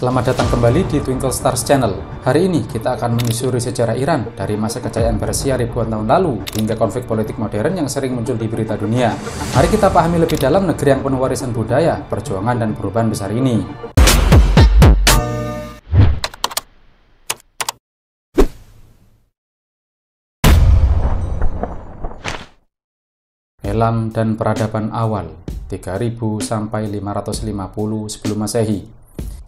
Selamat datang kembali di Twinkle Stars Channel. Hari ini kita akan menyusuri sejarah Iran dari masa kejayaan Persia ribuan tahun lalu hingga konflik politik modern yang sering muncul di berita dunia. Mari kita pahami lebih dalam negeri yang penuh warisan budaya, perjuangan, dan perubahan besar ini. Elam dan peradaban awal 3000 sampai 550 sebelum Masehi.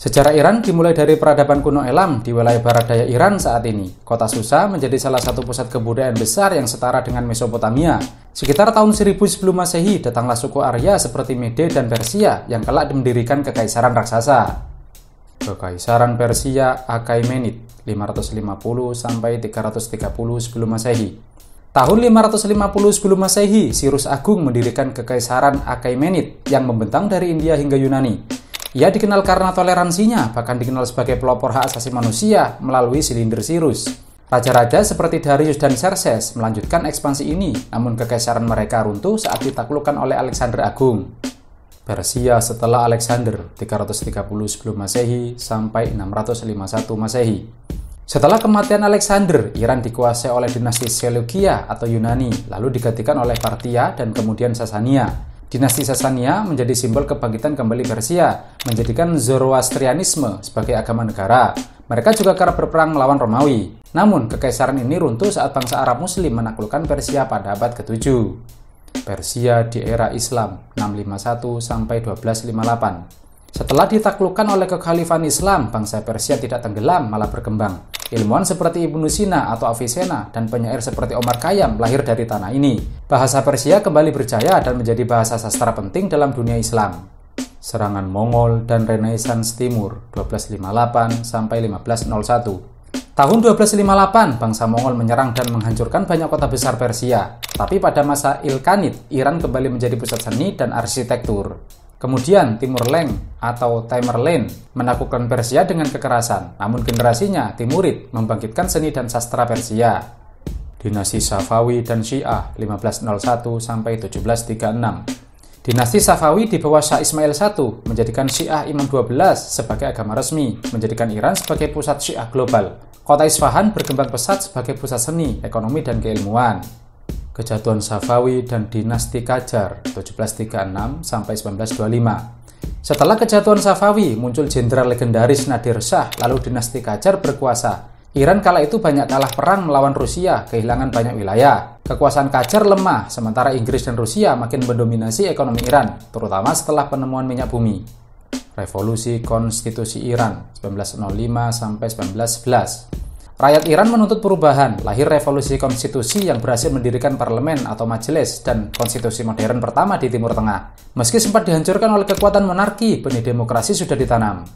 Sejarah Iran dimulai dari peradaban kuno Elam di wilayah barat daya Iran saat ini. Kota Susa menjadi salah satu pusat kebudayaan besar yang setara dengan Mesopotamia. Sekitar tahun 1000 sebelum Masehi datanglah suku Arya seperti Mede dan Persia yang kelak mendirikan kekaisaran raksasa. Kekaisaran Persia Achaemenid 550 sampai 330 sebelum Masehi. Tahun 550 sebelum Masehi, Cyrus Agung mendirikan kekaisaran Achaemenid yang membentang dari India hingga Yunani. Ia dikenal karena toleransinya, bahkan dikenal sebagai pelopor hak asasi manusia melalui silinder Cyrus. Raja-raja seperti Darius dan Xerxes melanjutkan ekspansi ini, namun kekaisaran mereka runtuh saat ditaklukkan oleh Alexander Agung. Persia setelah Alexander 330 sebelum Masehi sampai 651 Masehi. Setelah kematian Alexander, Iran dikuasai oleh dinasti Seleukia atau Yunani, lalu digantikan oleh Parthia dan kemudian Sasania. Dinasti Sasania menjadi simbol kebangkitan kembali Persia, menjadikan Zoroastrianisme sebagai agama negara. Mereka juga kerap berperang melawan Romawi. Namun, kekaisaran ini runtuh saat bangsa Arab Muslim menaklukkan Persia pada abad ke-7. Persia di era Islam 651 sampai 1258. Setelah ditaklukkan oleh kekhalifahan Islam, bangsa Persia tidak tenggelam, malah berkembang. Ilmuwan seperti Ibnu Sina atau Avicenna dan penyair seperti Omar Khayyam lahir dari tanah ini. Bahasa Persia kembali berjaya dan menjadi bahasa sastra penting dalam dunia Islam. Serangan Mongol dan Renaissance Timur 1258 sampai 1501. Tahun 1258, bangsa Mongol menyerang dan menghancurkan banyak kota besar Persia. Tapi pada masa Ilkhanid, Iran kembali menjadi pusat seni dan arsitektur. Kemudian Timur Leng atau Tamerlane menaklukkan Persia dengan kekerasan, namun generasinya Timurid membangkitkan seni dan sastra Persia. Dinasti Safawi dan Syiah 1501 sampai 1736. Dinasti Safawi di bawah Shah Ismail I menjadikan Syiah Imam 12 sebagai agama resmi, menjadikan Iran sebagai pusat Syiah global. Kota Isfahan berkembang pesat sebagai pusat seni, ekonomi, dan keilmuan. Kejatuhan Safawi dan dinasti Qajar 1736 sampai 1925. Setelah kejatuhan Safawi, muncul jenderal legendaris Nadir Shah, lalu dinasti Qajar berkuasa. Iran kala itu banyak kalah perang melawan Rusia, kehilangan banyak wilayah. Kekuasaan Qajar lemah, sementara Inggris dan Rusia makin mendominasi ekonomi Iran, terutama setelah penemuan minyak bumi. Revolusi Konstitusi Iran 1905 sampai 1911. Rakyat Iran menuntut perubahan, lahir revolusi konstitusi yang berhasil mendirikan parlemen atau majelis dan konstitusi modern pertama di Timur Tengah. Meski sempat dihancurkan oleh kekuatan monarki, benih demokrasi sudah ditanam.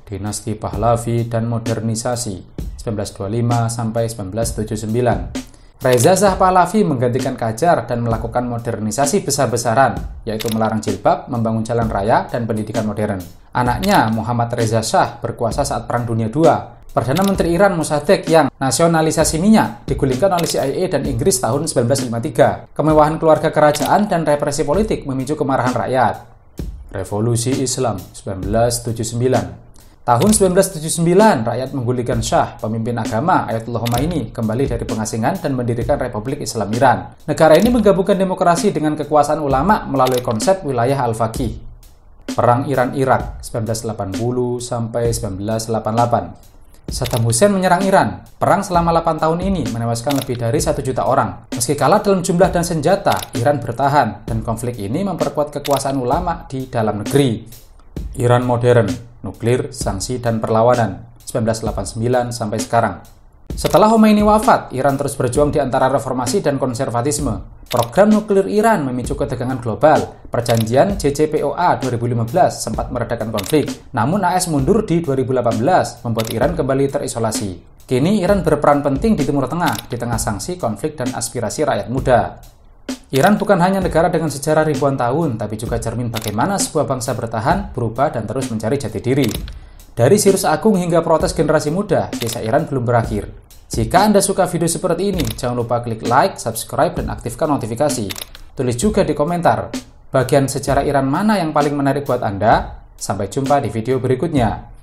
Dinasti Pahlavi dan modernisasi 1925 sampai 1979. Reza Shah Pahlavi menggantikan Qajar dan melakukan modernisasi besar-besaran, yaitu melarang jilbab, membangun jalan raya, dan pendidikan modern. Anaknya, Muhammad Reza Shah, berkuasa saat Perang Dunia II. Perdana Menteri Iran Mossadegh yang nasionalisasi minyak digulingkan oleh CIA dan Inggris tahun 1953. Kemewahan keluarga kerajaan dan represi politik memicu kemarahan rakyat. Revolusi Islam 1979. Tahun 1979, rakyat menggulingkan Shah, pemimpin agama Ayatullah Khomeini, kembali dari pengasingan dan mendirikan Republik Islam Iran. Negara ini menggabungkan demokrasi dengan kekuasaan ulama melalui konsep wilayah al-faqih. Perang Iran-Irak 1980 sampai 1988. Saddam Hussein menyerang Iran. Perang selama 8 tahun ini menewaskan lebih dari 1 juta orang. Meski kalah dalam jumlah dan senjata, Iran bertahan, dan konflik ini memperkuat kekuasaan ulama di dalam negeri. Iran modern, nuklir, sanksi, dan perlawanan 1989 sampai sekarang. Setelah Khomeini wafat, Iran terus berjuang di antara reformasi dan konservatisme. Program nuklir Iran memicu ketegangan global. Perjanjian JCPOA 2015 sempat meredakan konflik. Namun AS mundur di 2018, membuat Iran kembali terisolasi. Kini Iran berperan penting di Timur Tengah, di tengah sanksi, konflik, dan aspirasi rakyat muda. Iran bukan hanya negara dengan sejarah ribuan tahun, tapi juga cermin bagaimana sebuah bangsa bertahan, berubah, dan terus mencari jati diri. Dari Cyrus Agung hingga protes generasi muda, kisah Iran belum berakhir. Jika Anda suka video seperti ini, jangan lupa klik like, subscribe, dan aktifkan notifikasi. Tulis juga di komentar, bagian sejarah Iran mana yang paling menarik buat Anda? Sampai jumpa di video berikutnya.